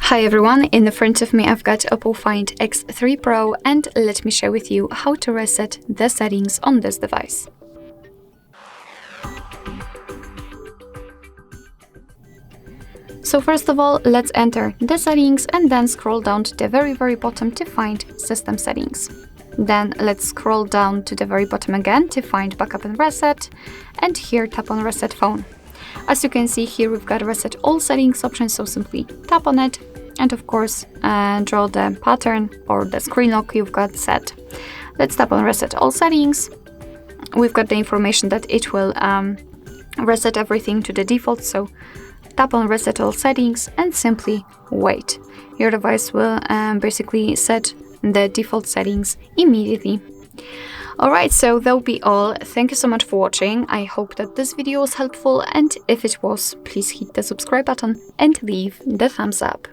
Hi everyone, in the front of me I've got OPPO Find X3 Pro, and let me share with you how to reset the settings on this device. So first of all, let's enter the settings and then scroll down to the very bottom to find system settings. Then let's scroll down to the very bottom again to find backup and reset, and here tap on reset phone. As you can see here, we've got reset all settings option, so simply tap on it and of course draw the pattern or the screen lock you've got set. Let's tap on reset all settings. We've got the information that it will reset everything to the default, so tap on reset all settings and simply wait. Your device will basically set the default settings immediately. Alright, so that'll be all. Thank you so much for watching. I hope that this video was helpful, and if it was, please hit the subscribe button and leave the thumbs up.